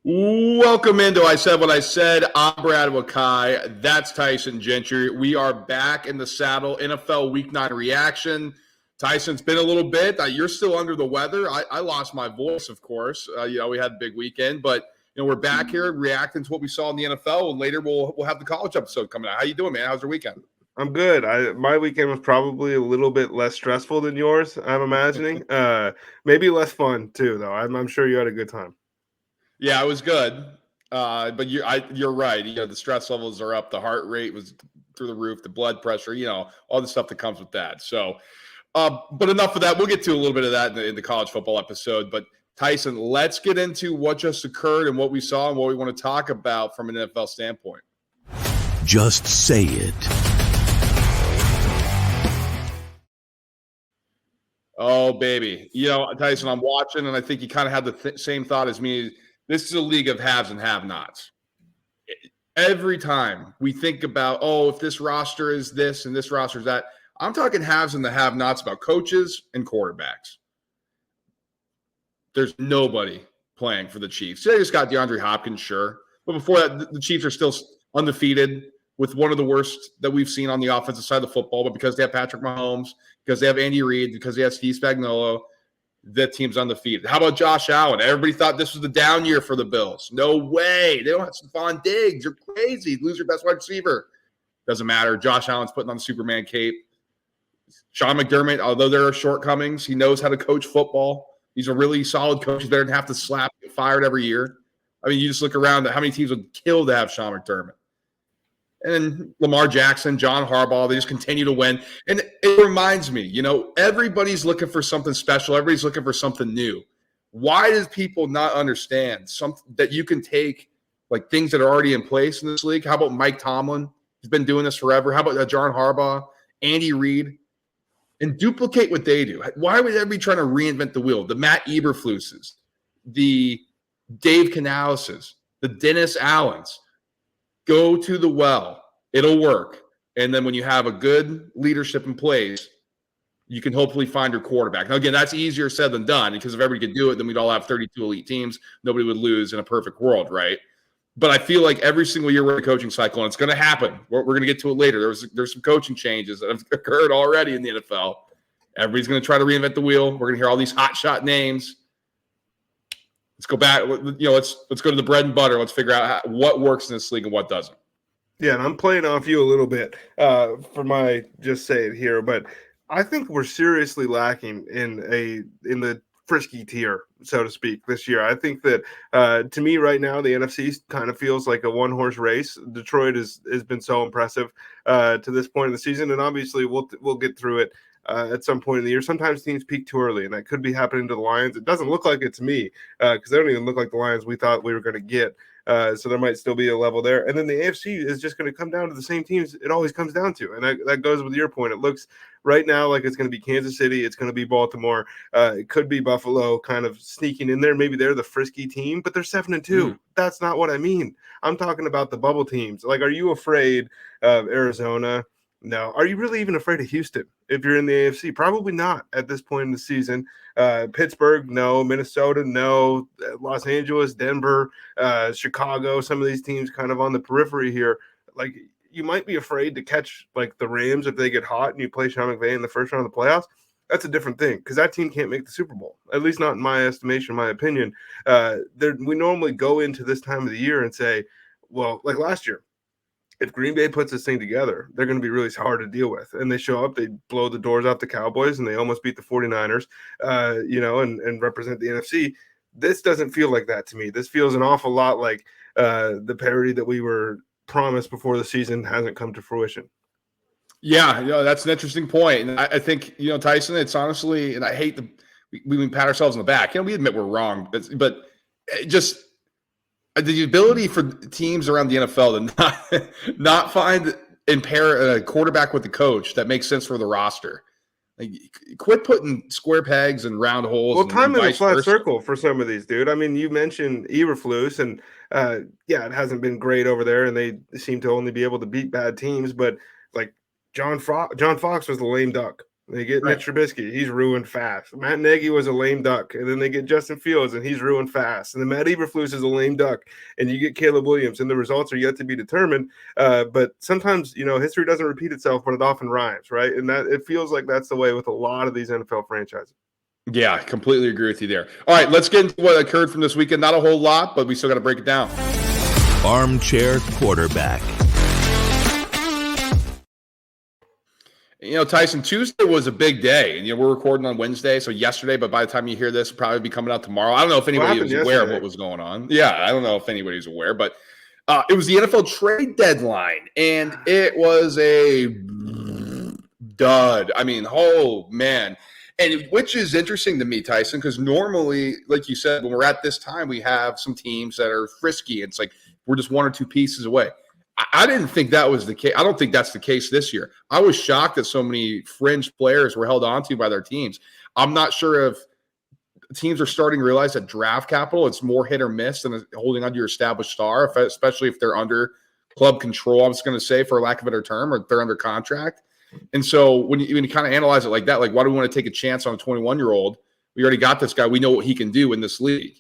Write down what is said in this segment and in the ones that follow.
Welcome into I Said What I Said. I'm Brad Wakai. That's Tyson Gentry. We are back in the saddle. NFL Week 9 reaction. Tyson's been a little bit. You're still under the weather. I lost my voice, of course. We had a big weekend, but we're back here reacting to what we saw in the NFL, and later we'll have the college episode coming out. How you doing, man? How's your weekend? I'm good. My weekend was probably a little bit less stressful than yours, I'm imagining. Maybe less fun too, though. I'm sure you had a good time. Yeah, it was good. But you're right. The stress levels are up. The heart rate was through the roof. The blood pressure. All the stuff that comes with that. So, but enough of that. We'll get to a little bit of that in the college football episode. But Tyson, let's get into what just occurred and what we saw and what we want to talk about from an NFL standpoint. Just say it. Oh, baby. Tyson, I'm watching, and I think you kind of had the same thought as me. This is a league of haves and have-nots. Every time we think about, if this roster is this and this roster is that, I'm talking haves and the have-nots about coaches and quarterbacks. There's nobody playing for the Chiefs. They just got DeAndre Hopkins, sure. But before that, the Chiefs are still undefeated with one of the worst that we've seen on the offensive side of the football. But because they have Patrick Mahomes, because they have Andy Reid, because they have Steve Spagnuolo, that team's undefeated. How about Josh Allen? Everybody thought this was the down year for the Bills. No way. They don't have Stephon Diggs. You're crazy. Lose your best wide receiver. Doesn't matter. Josh Allen's putting on the Superman cape. Sean McDermott, although there are shortcomings, he knows how to coach football. He's a really solid coach. He's better than have to get fired every year. I mean, you just look around at how many teams would kill to have Sean McDermott. And Lamar Jackson, John Harbaugh, they just continue to win. And it reminds me, everybody's looking for something special. Everybody's looking for something new. Why does people not understand that you can take like things that are already in place in this league? How about Mike Tomlin? He's been doing this forever. How about John Harbaugh, Andy Reid, and duplicate what they do? Why would everybody trying to reinvent the wheel? The Matt Eberfluses, the Dave Canaleses, the Dennis Allens. Go to the well. It'll work. And then when you have a good leadership in place, you can hopefully find your quarterback. Now, again, that's easier said than done, because if everybody could do it, then we'd all have 32 elite teams. Nobody would lose in a perfect world, right? But I feel like every single year we're in a coaching cycle, and it's going to happen. We're going to get to it later. There's some coaching changes that have occurred already in the NFL. Everybody's going to try to reinvent the wheel. We're going to hear all these hot shot names. Let's go back. Let's go to the bread and butter. Let's figure out what works in this league and what doesn't. Yeah, and I'm playing off you a little bit for my just say it here, but I think we're seriously lacking in the frisky tier, so to speak, this year. I think that to me right now, the NFC kind of feels like a one-horse race. Detroit has been so impressive to this point in the season, and obviously we'll get through it at some point in the year. Sometimes teams peak too early, and that could be happening to the Lions. It doesn't look like it to me because they don't even look like the Lions we thought we were going to get. So there might still be a level there. And then the AFC is just going to come down to the same teams it always comes down to. And that goes with your point. It looks right now like it's going to be Kansas City. It's going to be Baltimore. It could be Buffalo kind of sneaking in there. Maybe they're the frisky team, but they're 7-2. That's not what I mean. I'm talking about the bubble teams. Like, are you afraid of Arizona? No. Are you really even afraid of Houston if you're in the AFC? Probably not at this point in the season. Pittsburgh, no. Minnesota, no. Los Angeles, Denver, Chicago, some of these teams kind of on the periphery here. Like, you might be afraid to catch, like, the Rams if they get hot and you play Sean McVay in the first round of the playoffs. That's a different thing because that team can't make the Super Bowl, at least not in my estimation, my opinion. We normally go into this time of the year and say, well, like last year, if Green Bay puts this thing together, they're going to be really hard to deal with. And they show up, they blow the doors off the Cowboys, and they almost beat the 49ers, and represent the NFC. This doesn't feel like that to me. This feels an awful lot like the parity that we were promised before the season hasn't come to fruition. Yeah, that's an interesting point. And I think, Tyson, it's honestly, and I hate we pat ourselves on the back. We admit we're wrong, but just – the ability for teams around the NFL to not find and pair a quarterback with a coach that makes sense for the roster. Like, quit putting square pegs and round holes. Well, time in a flat circle for some of these, dude. I mean, you mentioned Eberflus, and it hasn't been great over there, and they seem to only be able to beat bad teams. But like John Fox was the lame duck They get Right. Mitch Trubisky. He's ruined fast. Matt Nagy was a lame duck. And then they get Justin Fields, and he's ruined fast. And then Matt Eberflus is a lame duck. And you get Caleb Williams, and the results are yet to be determined. But sometimes, history doesn't repeat itself, but it often rhymes, right? And that it feels like that's the way with a lot of these NFL franchises. Yeah, I completely agree with you there. All right, let's get into what occurred from this weekend. Not a whole lot, but we still got to break it down. Armchair quarterback. Tyson, Tuesday was a big day, and we're recording on Wednesday, so yesterday. But by the time you hear this, it'll probably be coming out tomorrow. I don't know if anybody was aware of what was going on. Yeah, I don't know if anybody's aware, but it was the NFL trade deadline, and it was a dud. I mean, oh man, and which is interesting to me, Tyson, because normally, like you said, when we're at this time, we have some teams that are frisky. It's like we're just one or two pieces away. I didn't think that was the case. I don't think that's the case this year. I was shocked that so many fringe players were held onto by their teams. I'm not sure if teams are starting to realize that draft capital, it's more hit or miss than holding onto your established star, especially if they're under club control, I was going to say, for lack of a better term, or they're under contract. And so when you kind of analyze it like that, like, why do we want to take a chance on a 21-year-old? We already got this guy. We know what he can do in this league,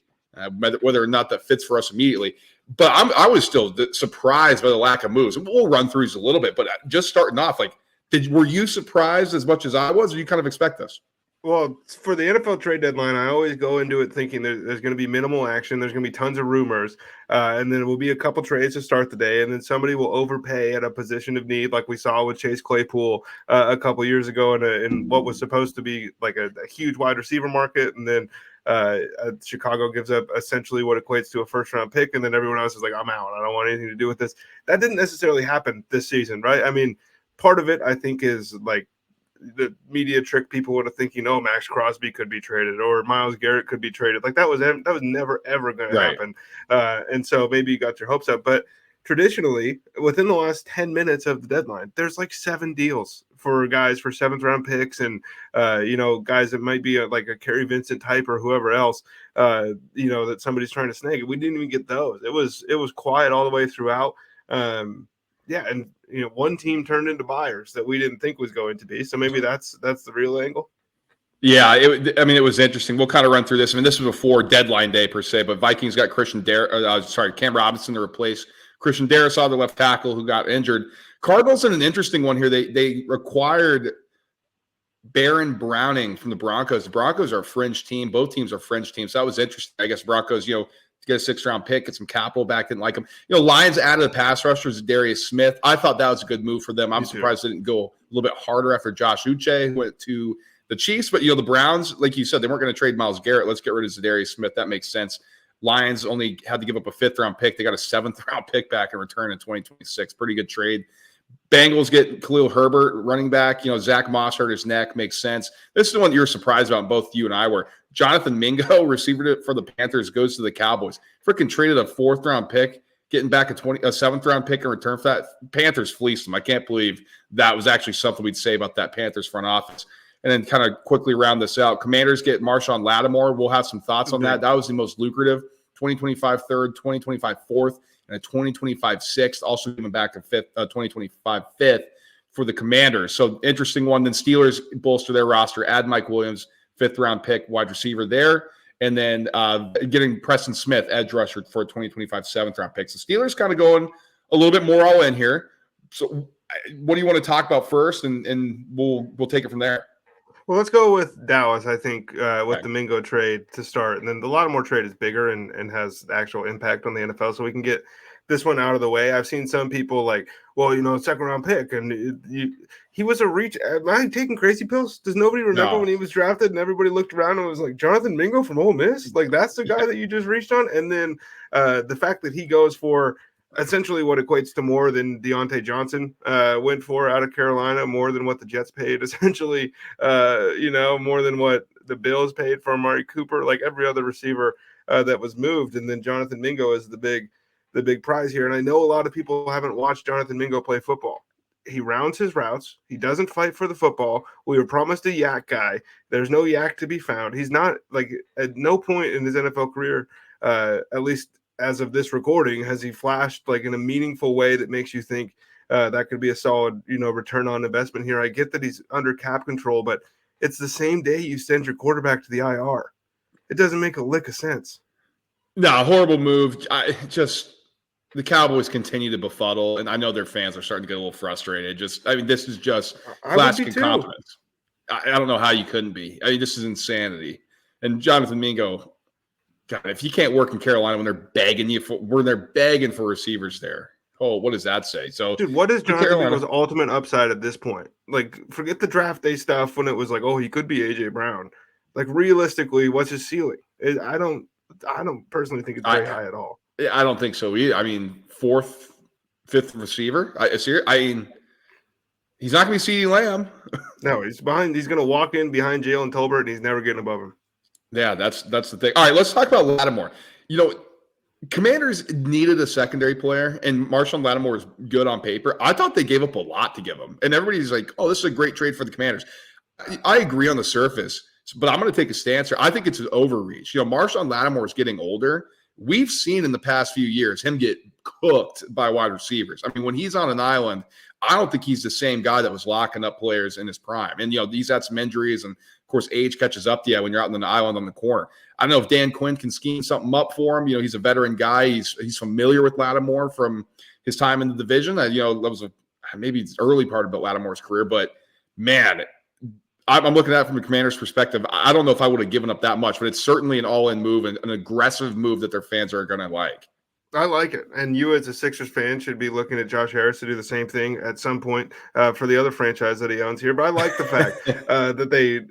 whether or not that fits for us immediately. But I was still surprised by the lack of moves. We'll run through these a little bit, but just starting off, like, were you surprised as much as I was, or you kind of expect this? Well, for the NFL trade deadline, I always go into it thinking there's going to be minimal action. There's going to be tons of rumors, and then it will be a couple trades to start the day, and then somebody will overpay at a position of need, like we saw with Chase Claypool a couple years ago in what was supposed to be like a huge wide receiver market, and then Chicago gives up essentially what equates to a first-round pick, and then everyone else is like, I'm out. I don't want anything to do with this. That didn't necessarily happen this season, right? I mean, part of it, I think, is like the media trick people into thinking, oh, Max Crosby could be traded or Myles Garrett could be traded. Like that was never, ever going to happen. And so maybe you got your hopes up. But traditionally, within the last 10 minutes of the deadline, there's like 7 deals for guys for 7th-round picks and, guys that might be like a Kerry Vincent type or whoever else, that somebody's trying to snag. We didn't even get those. It was quiet all the way throughout. And one team turned into buyers that we didn't think was going to be. So maybe that's the real angle. Yeah, it was interesting. We'll kind of run through this. I mean, this was before deadline day per se, but Vikings got Cam Robinson to replace Christian Darrisaw, the left tackle who got injured. Cardinals in an interesting one here. They acquired Baron Browning from the Broncos. The Broncos are a fringe team. Both teams are fringe teams. So that was interesting. I guess Broncos, to get a 6th-round pick, get some capital back, didn't like him. Lions added a pass rusher to Darius Smith. I thought that was a good move for them. I'm surprised they didn't go a little bit harder after Josh Uche, who went to the Chiefs. But, the Browns, like you said, they weren't going to trade Myles Garrett. Let's get rid of Zadarius Smith. That makes sense. Lions only had to give up a 5th-round pick. They got a 7th-round pick back in return in 2026. Pretty good trade. Bengals get Khalil Herbert, running back. Zach Moss hurt his neck. Makes sense. This is the one you're surprised about, and both you and I were. Jonathan Mingo, receiver for the Panthers, goes to the Cowboys. Freaking traded a 4th-round pick, getting back a 7th-round pick in return for that. Panthers fleeced them. I can't believe that was actually something we'd say about that Panthers front office. And then kind of quickly round this out. Commanders get Marshawn Lattimore. We'll have some thoughts on that. That was the most lucrative. 2025 3rd, 2025 4th, and a 2025 6th. Also giving back a 2025 5th for the Commanders. So interesting one. Then Steelers bolster their roster. Add Mike Williams, 5th-round pick, wide receiver there. And then getting Preston Smith, edge rusher, for a 2025 7th-round pick. So Steelers kind of going a little bit more all in here. So what do you want to talk about first? And we'll take it from there. Well, let's go with Dallas, I think, with the Mingo trade to start. And then the Lattimore trade is bigger and has actual impact on the NFL. So we can get this one out of the way. I've seen some people like, well, 2nd-round pick. And he was a reach. Am I taking crazy pills? Does nobody remember when he was drafted and everybody looked around and was like, Jonathan Mingo from Ole Miss? Like, that's the guy that you just reached on? And then the fact that he goes for essentially what equates to more than Deontay Johnson went for out of Carolina, more than what the Jets paid, essentially, more than what the Bills paid for Amari Cooper, like every other receiver that was moved. And then Jonathan Mingo is the big prize here. And I know a lot of people haven't watched Jonathan Mingo play football. He rounds his routes. He doesn't fight for the football. We were promised a yak guy. There's no yak to be found. He's not, like, at no point in his NFL career, at least as of this recording, has he flashed like in a meaningful way that makes you think that could be a solid, return on investment here. I get that he's under cap control, but it's the same day you send your quarterback to the IR. It doesn't make a lick of sense. No, horrible move. The Cowboys continue to befuddle, and I know their fans are starting to get a little frustrated. This is just classic incompetence. I don't know how you couldn't be. This is insanity. And Jonathan Mingo, God, if he can't work in Carolina when they're begging for receivers there. Oh, what does that say? So, dude, what is Jonathan Mingo's ultimate upside at this point? Like, forget the draft day stuff when it was like, oh, he could be AJ Brown. Like, realistically, what's his ceiling? I don't personally think it's very high at all. I don't think so either. Fourth, fifth receiver. He's not going to be CeeDee Lamb. No, he's behind. He's going to walk in behind Jalen Tolbert, and he's never getting above him. Yeah, that's the thing. All right, let's talk about Lattimore. Commanders needed a secondary player, and Marshawn Lattimore is good on paper. I thought they gave up a lot to give him, and everybody's like, "Oh, this is a great trade for the Commanders." I agree on the surface, but I'm going to take a stance here. I think it's an overreach. Marshawn Lattimore is getting older. We've seen in the past few years him get cooked by wide receivers. When he's on an island, I don't think he's the same guy that was locking up players in his prime. And, he's had some injuries, and, of course, age catches up to you when you're out on the island on the corner. I don't know if Dan Quinn can scheme something up for him. He's a veteran guy. He's familiar with Lattimore from his time in the division. That was maybe it's early part of Lattimore's career. But, man, I'm looking at it from a Commander's perspective. I don't know if I would have given up that much, but it's certainly an all-in move and an aggressive move that their fans are going to like. I like it. And you as a Sixers fan should be looking at Josh Harris to do the same thing at some point for the other franchise that he owns here. But I like the fact that they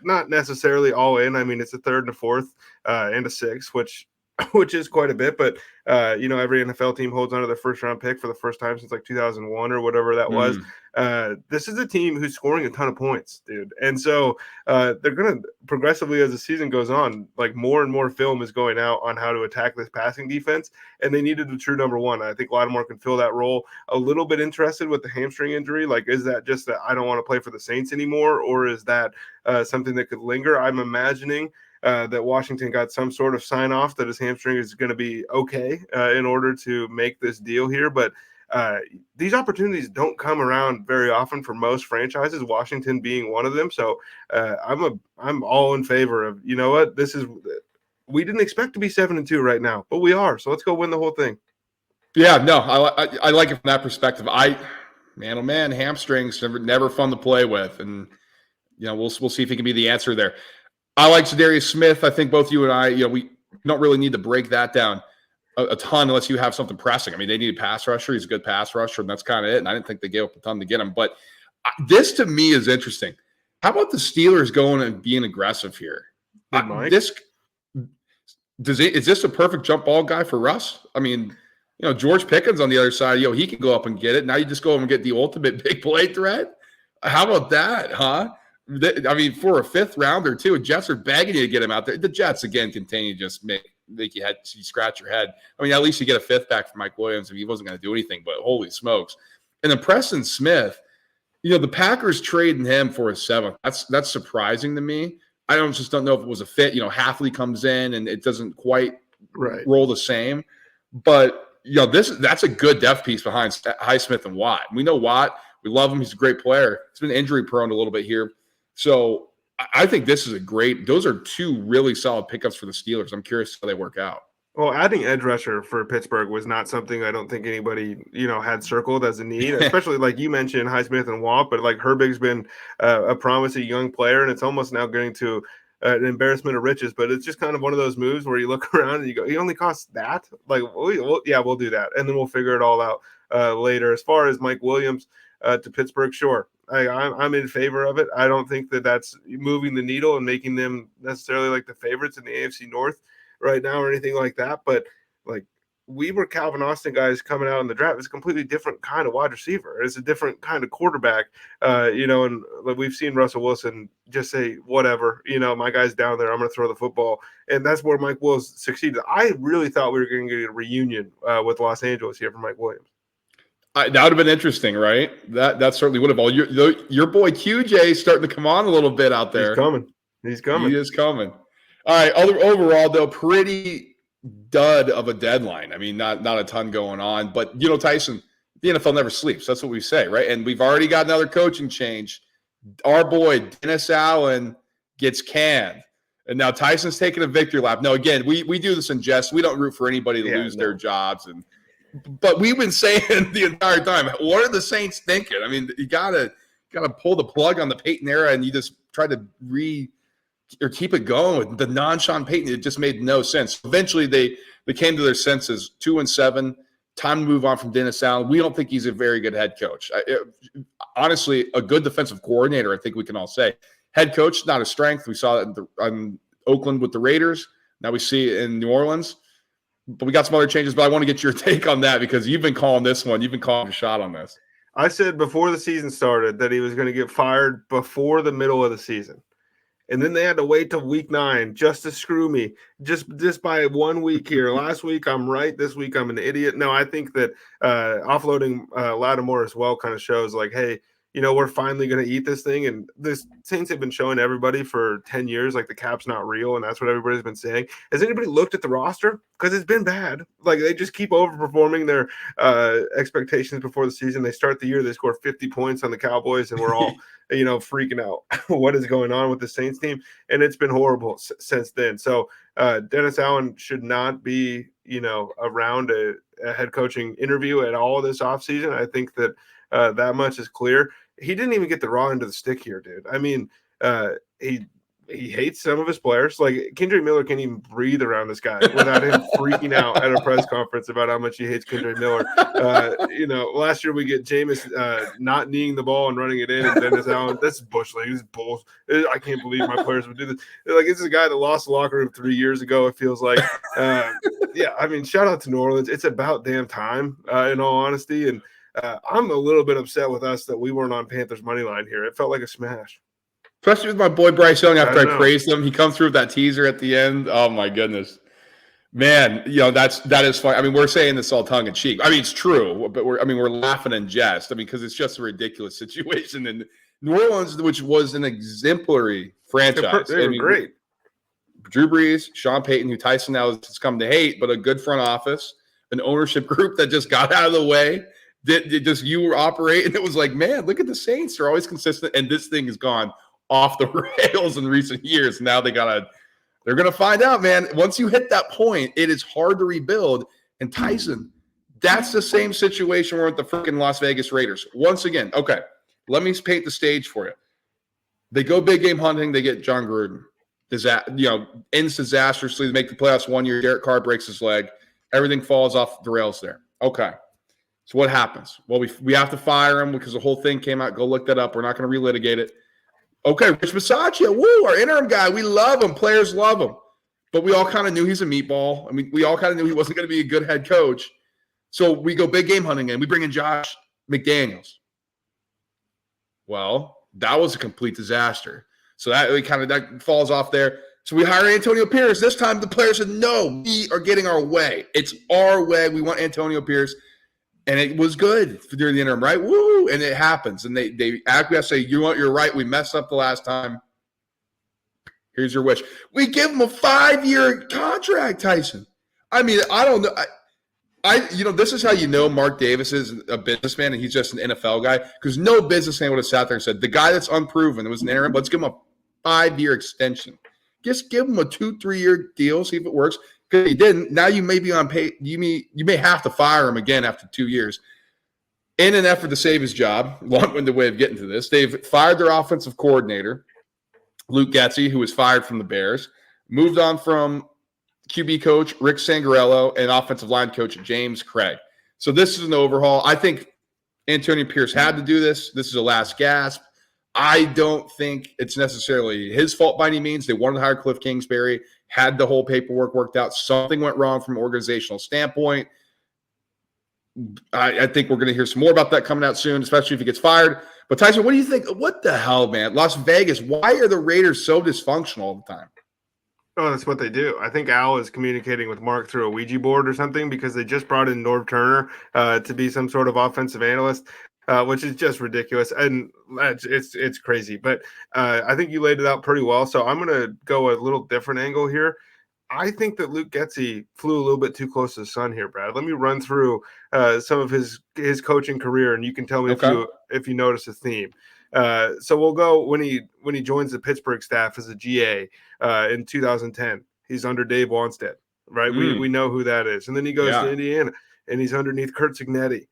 not necessarily all in. It's a third and a fourth and a sixth, which is quite a bit. But, every NFL team holds onto their first-round pick for the first time since 2001 or whatever that was. This is a team who's scoring a ton of points, dude. And so they're going to progressively, as the season goes on, more and more film is going out on how to attack this passing defense. And they needed a true number one. I think Lattimore can fill that role. A little bit interested with the hamstring injury. Is that just that I don't want to play for the Saints anymore? Or is that something that could linger? I'm imagining that Washington got some sort of sign off that his hamstring is going to be okay in order to make this deal here. But these opportunities don't come around very often for most franchises, Washington being one of them. So I'm all in favor of, we didn't expect to be 7-2 right now, but we are. So let's go win the whole thing. Yeah, no, I like it from that perspective. Hamstrings never fun to play with, and we'll see if he can be the answer there. I like Zadarius Smith. I think both you and I, we don't really need to break that down a ton unless you have something pressing. They need a pass rusher. He's a good pass rusher, and that's kind of it. And I didn't think they gave up a ton to get him. But this, to me, is interesting. How about the Steelers going and being aggressive here? Is this a perfect jump ball guy for Russ? George Pickens on the other side, he can go up and get it. Now you just go up and get the ultimate big play threat. How about that, huh? For a fifth rounder, too, Jets are begging you to get him out there. The Jets, again, continue to just make you scratch your head. At least you get a fifth back for Mike Williams if he wasn't going to do anything, but holy smokes. And then Preston Smith, the Packers trading him for a seventh. That's surprising to me. I just don't know if it was a fit. Halfley comes in and it doesn't quite roll the same. But, that's a good depth piece behind Highsmith and Watt. We know Watt. We love him. He's a great player. He's been injury prone a little bit here. So I think this is those are two really solid pickups for the Steelers. I'm curious how they work out. Well, adding edge rusher for Pittsburgh was not something I don't think anybody, had circled as a need, especially like you mentioned, Highsmith and Watt, but Herbig's been a promising young player, and it's almost now getting to an embarrassment of riches. But it's just kind of one of those moves where you look around and you go, he only costs that? We'll do that. And then we'll figure it all out later. As far as Mike Williams to Pittsburgh, sure. I'm in favor of it. I don't think that that's moving the needle and making them necessarily the favorites in the AFC North right now or anything like that. But we were Calvin Austin guys coming out in the draft. It's a completely different kind of wide receiver. It's a different kind of quarterback, and we've seen Russell Wilson just say, whatever, my guy's down there, I'm going to throw the football. And that's where Mike Williams succeeded. I really thought we were going to get a reunion with Los Angeles here for Mike Williams. That would have been interesting, right? That certainly would have. Your boy QJ starting to come on a little bit out there. He's coming. He is coming. All right. Overall, though, pretty dud of a deadline. Not a ton going on. But, Tyson, the NFL never sleeps. That's what we say, right? And we've already got another coaching change. Our boy Dennis Allen gets canned. And now Tyson's taking a victory lap. No, again, we do this in jest. We don't root for anybody to lose their jobs. But we've been saying the entire time, what are the Saints thinking? I mean, you gotta pull the plug on the Peyton era, and you just try to keep it going with the non-Sean Payton. It just made no sense. Eventually, they came to their senses. 2-7. Time to move on from Dennis Allen. We don't think he's a very good head coach. Honestly, a good defensive coordinator, I think we can all say. Head coach, not a strength. We saw that in Oakland with the Raiders. Now we see it in New Orleans. But we got some other changes, but I want to get your take on that because you've been calling this one. You've been calling a shot on this. I said before the season started that he was going to get fired before the middle of the season. And then they had to wait till week 9 just to screw me, just by 1 week here. Last week, I'm right. This week, I'm an idiot. No, I think that offloading Lattimore as well kind of shows like, hey, we're finally going to eat this thing. And the Saints have been showing everybody for 10 years, like the cap's not real. And that's what everybody's been saying. Has anybody looked at the roster? Because it's been bad. Like they just keep overperforming their expectations before the season. They start the year, they score 50 points on the Cowboys, and we're all, freaking out. What is going on with the Saints team? And it's been horrible since then. So Dennis Allen should not be, around a head coaching interview at all this offseason. I think that that much is clear. He didn't even get the raw end of the stick here, dude. I mean, he hates some of his players. Like Kendrick Miller can't even breathe around this guy without him freaking out at a press conference about how much he hates Kendrick Miller. Last year we get Jameis not kneeing the ball and running it in, and Dennis Allen. That's Bush League. He's bull. I can't believe my players would do this. Like this is a guy that lost the locker room 3 years ago. It feels like. I mean, shout out to New Orleans. It's about damn time, in all honesty, and. I'm a little bit upset with us that we weren't on Panthers money line here. It felt like a smash. Especially with my boy Bryce Young after I praised him. He comes through with that teaser at the end. Oh, my goodness. Man, that is fun. I mean, we're saying this all tongue in cheek. I mean, it's true, but we're laughing in jest. I mean, because it's just a ridiculous situation in New Orleans, which was an exemplary franchise. They were great. Drew Brees, Sean Payton, who Tyson now has come to hate, but a good front office, an ownership group that just got out of the way. Did just you were operating? It was like, man, look at the Saints. They're always consistent, and this thing has gone off the rails in recent years. Now they're gonna find out, man. Once you hit that point, it is hard to rebuild. And Tyson, that's the same situation we're at the freaking Las Vegas Raiders. Once again, okay, let me paint the stage for you. They go big game hunting. They get John Gruden. Ends disastrously. They make the playoffs 1 year. Derek Carr breaks his leg. Everything falls off the rails there. Okay. So what happens? Well, we have to fire him because the whole thing came out. Go look that up. We're not going to relitigate it. Okay, Rich Bisaccia, our interim guy. We love him. Players love him. But we all kind of knew he's a meatball. I mean, we all kind of knew he wasn't going to be a good head coach. So we go big game hunting and we bring in Josh McDaniels. Well, that was a complete disaster. So that falls off there. So we hire Antonio Pierce. This time the players said, no, we are getting our way. It's our way. We want Antonio Pierce. And it was good during the interim, right? Woo! And it happens. And they acquiesce, say, you're right. We messed up the last time. Here's your wish. We give him a 5-year contract, Tyson. I mean, I don't know. This is how you know Mark Davis is a businessman and he's just an NFL guy, because no businessman would have sat there and said, the guy that's unproven, it was an interim, let's give him a 5-year extension. Just give him a 2-3 year deal, see if it works. Because he didn't. Now you may be on pay. You may have to fire him again after 2 years. In an effort to save his job, long-winded way of getting to this, they've fired their offensive coordinator, Luke Getsy, who was fired from the Bears, moved on from QB coach Rick Sangarello and offensive line coach James Craig. So this is an overhaul. I think Antonio Pierce had to do this. This is a last gasp. I don't think it's necessarily his fault by any means. They wanted to hire Cliff Kingsbury, had the whole paperwork worked out. Something went wrong from an organizational standpoint. I think we're going to hear some more about that coming out soon, especially if he gets fired. But Tyson, what do you think? What the hell, man? Las Vegas, why are the Raiders so dysfunctional all the time? Oh, that's what they do. I think Al is communicating with Mark through a Ouija board or something, because they just brought in Norv Turner to be some sort of offensive analyst. Which is just ridiculous, and it's crazy. But I think you laid it out pretty well. So I'm going to go a little different angle here. I think that Luke Getsy flew a little bit too close to the sun here, Brad. Let me run through some of his coaching career, and you can tell me if you notice a theme. So we'll go when he joins the Pittsburgh staff as a GA in 2010. He's under Dave Wanstead, right? We know who that is. And then he goes to Indiana, and he's underneath Kurt Cignetti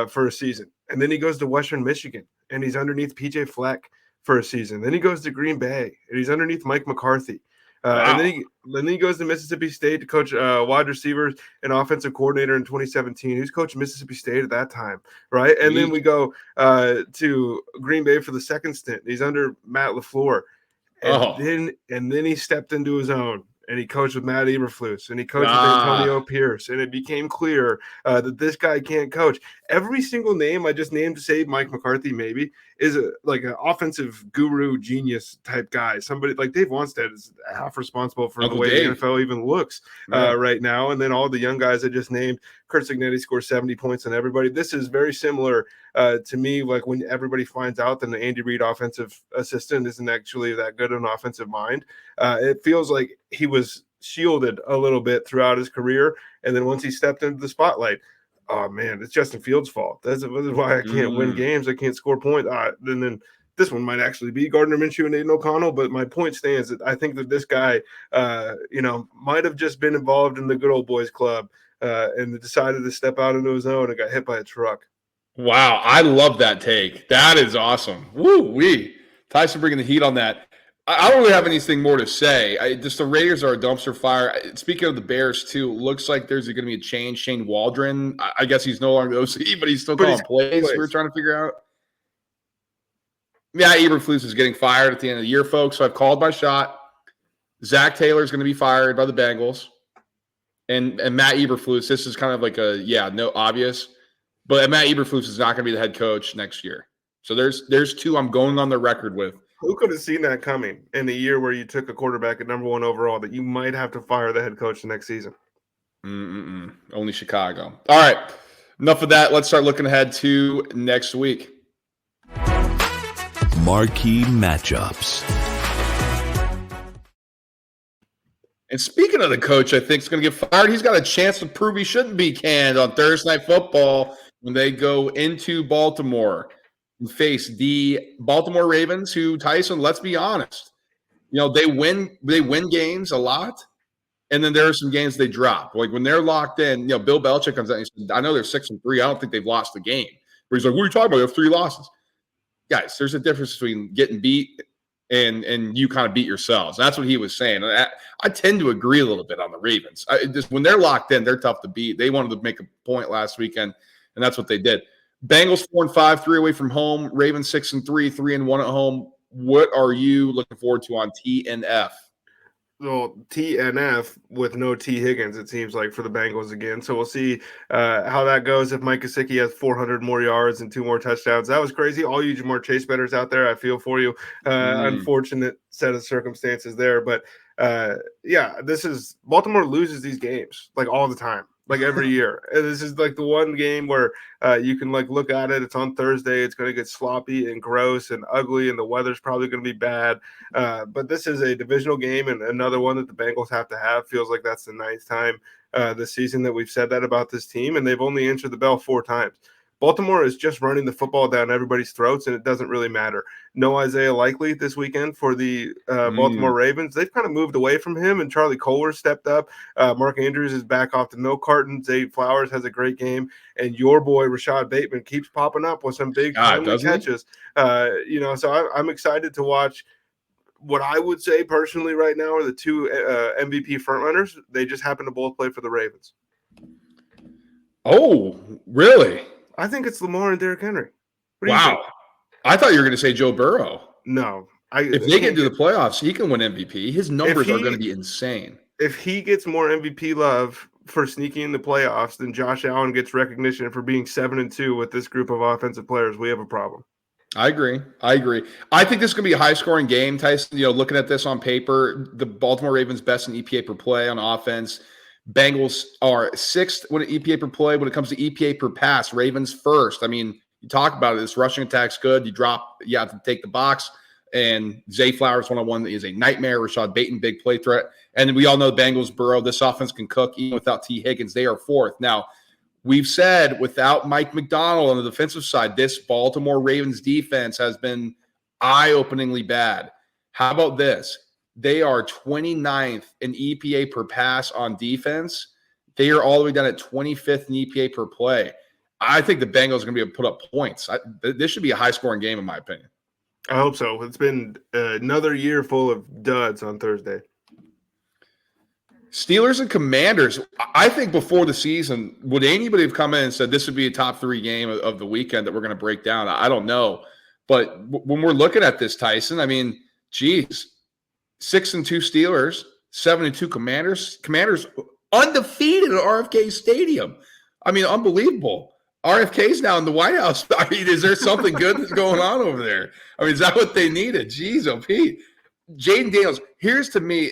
for a season. And then he goes to Western Michigan, and he's underneath PJ Fleck for a season. Then he goes to Green Bay, and he's underneath Mike McCarthy. And then he goes to Mississippi State to coach wide receivers and offensive coordinator in 2017. Who's coached Mississippi State at that time, right? And then we go to Green Bay for the second stint. He's under Matt LaFleur. And then he stepped into his own, and he coached with Matt Eberflus, and he coached with Antonio Pierce, and it became clear that this guy can't coach. Every single name I just named to save Mike McCarthy maybe is like an offensive guru genius type guy. Somebody like Dave Wanstead is half responsible for the way the NFL even looks right now. And then all the young guys I just named, Kurt Cignetti scores 70 points on everybody. This is very similar to me, like when everybody finds out that the Andy Reid offensive assistant isn't actually that good an offensive mind. It feels like he was shielded a little bit throughout his career. And then once he stepped into the spotlight, oh man, it's Justin Fields' fault. This is why I can't win games. I can't score points. Then this one might actually be Gardner Minshew and Aiden O'Connell, but my point stands that I think that this guy, might have just been involved in the good old boys club and decided to step out into his own and got hit by a truck. Wow, I love that take. That is awesome. Woo-wee. Tyson bringing the heat on that. I don't really have anything more to say. Just the Raiders are a dumpster fire. Speaking of the Bears, too, looks like there's going to be a change. Shane Waldron, I guess he's no longer the OC, but he's still calling plays. We're trying to figure out. Yeah, Eberflus is getting fired at the end of the year, folks. So I've called my shot. Zach Taylor is going to be fired by the Bengals. And Matt Eberflus, this is kind of like obvious. But Matt Eberflus is not going to be the head coach next year. So there's two I'm going on the record with. Who could have seen that coming in the year where you took a quarterback at number 1 overall that you might have to fire the head coach the next season? Only Chicago. All right. Enough of that. Let's start looking ahead to next week. Marquee matchups. And speaking of the coach, I think is going to get fired. He's got a chance to prove he shouldn't be canned on Thursday Night Football when they go into Baltimore and face the Baltimore Ravens, who, Tyson, let's be honest, they win games a lot, and then there are some games they drop. Like when they're locked in, Bill Belichick comes out and he said, I know they're 6-3. I don't think they've lost the game. But he's like, what are you talking about? You have 3 losses. Guys, there's a difference between getting beat and you kind of beat yourselves. That's what he was saying. I tend to agree a little bit on the Ravens. When they're locked in, they're tough to beat. They wanted to make a point last weekend, and that's what they did. Bengals 4-5, 3 away from home. Ravens 6-3, 3-1 at home. What are you looking forward to on TNF? Well, TNF with no T. Higgins, it seems like, for the Bengals again. So we'll see how that goes if Mike Gesicki has 400 more yards and 2 more touchdowns. That was crazy. All you Jamar Chase bettors out there, I feel for you. Unfortunate set of circumstances there. But, this is – Baltimore loses these games, like, all the time. Like every year. And this is like the one game where you can like look at it. It's on Thursday. It's going to get sloppy and gross and ugly, and the weather's probably going to be bad. But this is a divisional game and another one that the Bengals have to have. Feels like that's the 9th time this season that we've said that about this team, and they've only answered the bell 4 times. Baltimore is just running the football down everybody's throats, and it doesn't really matter. No Isaiah Likely this weekend for the Baltimore Ravens. They've kind of moved away from him, and Charlie Kohler stepped up. Mark Andrews is back off the milk carton. Zay Flowers has a great game, and your boy Rashad Bateman keeps popping up with some big catches. So I'm excited to watch. What I would say personally right now are the 2 MVP frontrunners. They just happen to both play for the Ravens. Oh, really? I think it's Lamar and Derrick Henry. Wow. I thought you were going to say Joe Burrow. No. If they get into the playoffs, he can win MVP. His numbers are going to be insane. If he gets more MVP love for sneaking in the playoffs than Josh Allen gets recognition for being 7-2 with this group of offensive players, we have a problem. I agree. I think this is going to be a high-scoring game, Tyson. Looking at this on paper, the Baltimore Ravens best in EPA per play on offense. Bengals are 6th when EPA per play. When it comes to EPA per pass, Ravens first. I mean, you talk about it. This rushing attack's good. You have to take the box. And Zay Flowers one-on-one is a nightmare. Rashad Bateman, big play threat. And we all know the Bengals, Burrow, this offense can cook even without T. Higgins. They are fourth. Now, we've said without Mike McDonald on the defensive side, this Baltimore Ravens defense has been eye-openingly bad. How about this? They are 29th in EPA per pass on defense. They are all the way down at 25th in EPA per play. I think the Bengals are going to be able to put up points. This should be a high-scoring game, in my opinion. I hope so. It's been another year full of duds on Thursday. Steelers and Commanders. I think before the season, would anybody have come in and said this would be a top 3 game of the weekend that we're going to break down? I don't know. But when we're looking at this, Tyson, I mean, geez, 6-2 Steelers, 7-2 Commanders. Commanders undefeated at RFK Stadium. I mean, unbelievable. RFK's now in the White House. I mean, is there something good that's going on over there? I mean, is that what they needed? Jeez, oh, Pete. Jaden Daniels, here's to me,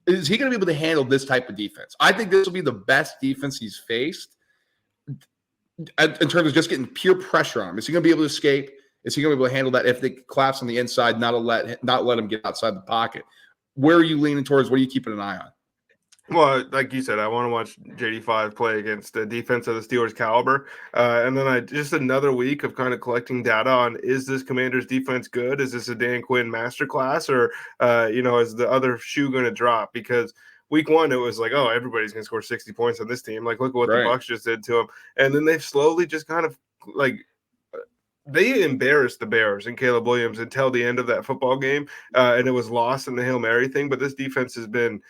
is he going to be able to handle this type of defense? I think this will be the best defense he's faced in terms of just getting pure pressure on him. Is he going to be able to escape? Is he going to be able to handle that if they collapse on the inside, not let him get outside the pocket? Where are you leaning towards? What are you keeping an eye on? Well, like you said, I want to watch JD5 play against the defense of the Steelers caliber. And then just another week of kind of collecting data on, is this Commanders defense good? Is this a Dan Quinn masterclass? Or, is the other shoe going to drop? Because week 1, it was like, oh, everybody's going to score 60 points on this team. Like, look at what the Bucs just did to them. And then they've slowly just kind of they embarrassed the Bears and Caleb Williams until the end of that football game. And it was lost in the Hail Mary thing. But this defense has been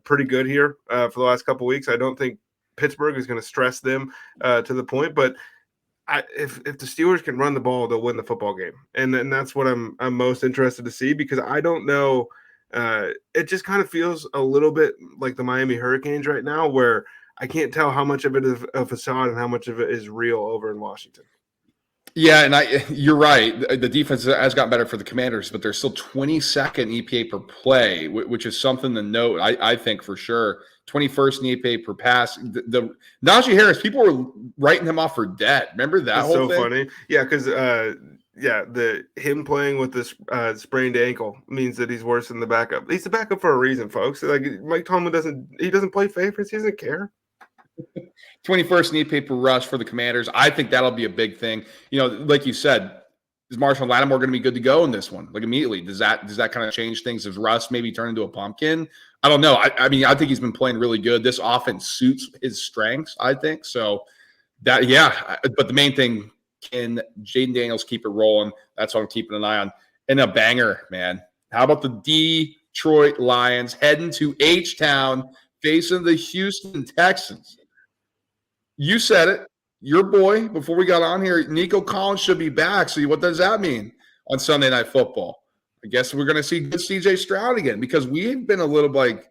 pretty good here for the last couple of weeks. I don't think Pittsburgh is going to stress them to the point, but if the Steelers can run the ball, they'll win the football game, and that's what I'm most interested to see, because I don't know. It just kind of feels a little bit like the Miami Hurricanes right now, where I can't tell how much of it is a facade and how much of it is real over in Washington. Yeah, and you're right. The defense has gotten better for the Commanders, but they're still 22nd EPA per play, which is something to note, I think, for sure. 21st in EPA per pass. The Najee Harris, people were writing him off for dead. Remember that whole thing? So funny. Yeah, because him playing with this sprained ankle means that he's worse than the backup. He's the backup for a reason, folks. Like, Mike Tomlin doesn't play favorites. He doesn't care. 21st in EPA per rush for the Commanders. I think that'll be a big thing. Like you said, is Marshall Lattimore going to be good to go in this one? Like, immediately, does that kind of change things? Does Russ maybe turn into a pumpkin? I don't know. I mean, I think he's been playing really good. This offense suits his strengths, I think. So but the main thing, can Jaden Daniels keep it rolling? That's what I'm keeping an eye on. And a banger, man. How about the Detroit Lions heading to H-Town, facing the Houston Texans? You said it. Your boy, before we got on here, Nico Collins should be back. So what does that mean on Sunday Night Football? I guess we're going to see good C.J. Stroud again, because we've been a little like,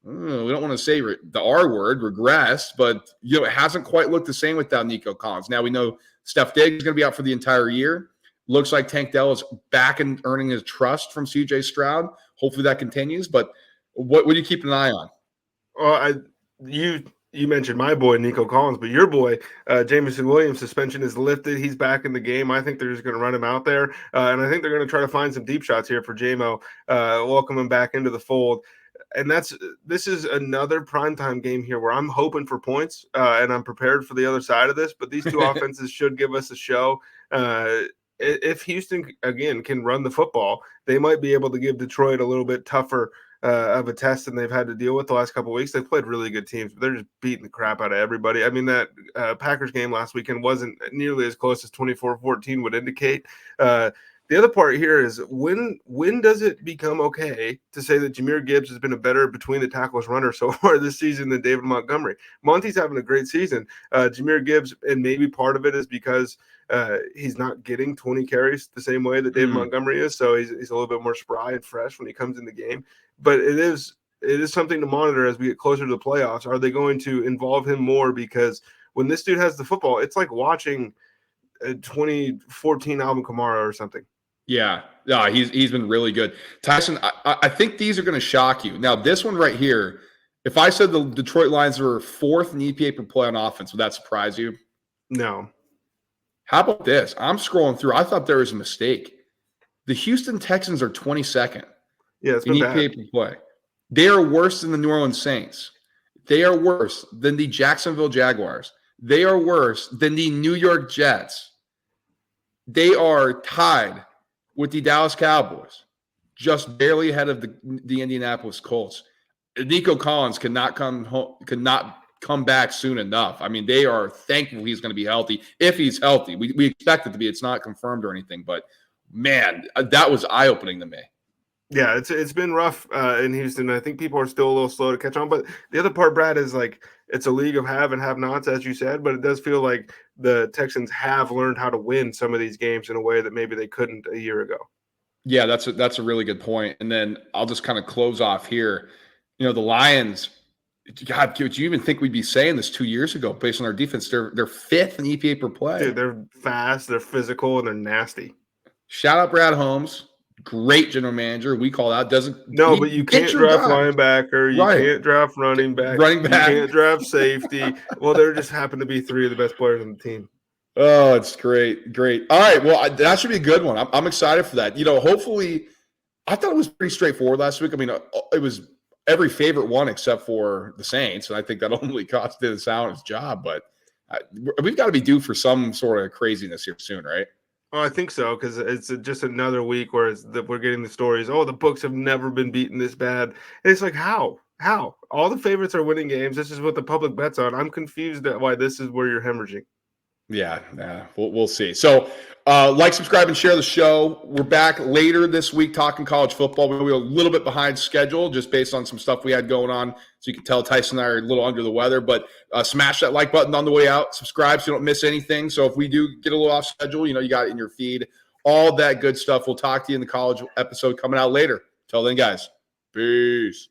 we don't want to say the R word, regressed, but it hasn't quite looked the same without Nico Collins. Now we know Steph Diggs is going to be out for the entire year. Looks like Tank Dell is back and earning his trust from C.J. Stroud. Hopefully that continues. But what are you keeping an eye on? Well, You mentioned my boy, Nico Collins, but your boy, Jameson Williams, suspension is lifted. He's back in the game. I think they're just going to run him out there. And I think they're going to try to find some deep shots here for JMO, welcome him back into the fold. And this is another primetime game here where I'm hoping for points, and I'm prepared for the other side of this. But these two offenses should give us a show. If Houston, again, can run the football, they might be able to give Detroit a little bit tougher of a test than they've had to deal with the last couple of weeks. They've played really good teams, but they're just beating the crap out of everybody. I mean, that Packers game last weekend wasn't nearly as close as 24-14 would indicate. The other part here is when does it become okay to say that Jahmyr Gibbs has been a better between the tackles runner so far this season than David Montgomery? Monty's having a great season. Jahmyr Gibbs, and maybe part of it is because he's not getting 20 carries the same way that David Montgomery is, so he's a little bit more spry and fresh when he comes in the game. But it is something to monitor as we get closer to the playoffs. Are they going to involve him more? Because when this dude has the football, it's like watching a 2014 Alvin Kamara or something. Yeah, he's been really good. Tyson, I think these are going to shock you. Now, this one right here, if I said the Detroit Lions were 4th in EPA per play on offense, would that surprise you? No. How about this? I'm scrolling through. I thought there was a mistake. The Houston Texans are 22nd Yeah, it's in been bad. EPA per play. They are worse than the New Orleans Saints. They are worse than the Jacksonville Jaguars. They are worse than the New York Jets. They are tied with the Dallas Cowboys, just barely ahead of the Indianapolis Colts. Nico Collins cannot come back soon enough. I mean, they are thankful he's going to be healthy. If he's healthy, we expect it to be. It's not confirmed or anything, but man, that was eye-opening to me. Yeah, it's been rough in Houston. I think people are still a little slow to catch on. But the other part, Brad, is like it's a league of have and have-nots, as you said. But it does feel like the Texans have learned how to win some of these games in a way that maybe they couldn't a year ago. Yeah, that's a really good point. And then I'll just kind of close off here. The Lions. God, do you even think we'd be saying this 2 years ago based on our defense? They're fifth in EPA per play. Dude, they're fast, they're physical, and they're nasty. Shout out Brad Holmes. Great general manager. We call out. But you can't draft linebacker. You can't draft running back. You can't draft safety. Well, there just happen to be three of the best players on the team. Oh, it's great. Great. All right. Well, that should be a good one. I'm excited for that. Hopefully, I thought it was pretty straightforward last week. I mean, it was every favorite one except for the Saints. And I think that only cost Dennis Allen his job. But we've got to be due for some sort of craziness here soon, right? Oh, I think so, because it's just another week where we're getting the stories. Oh, the books have never been beaten this bad. And it's like, how? How? All the favorites are winning games. This is what the public bets on. I'm confused at why this is where you're hemorrhaging. Yeah, we'll see. So, subscribe, and share the show. We're back later this week talking college football. We're a little bit behind schedule just based on some stuff we had going on. So you can tell Tyson and I are a little under the weather. But smash that like button on the way out. Subscribe so you don't miss anything. So if we do get a little off schedule, you got it in your feed. All that good stuff. We'll talk to you in the college episode coming out later. Till then, guys. Peace.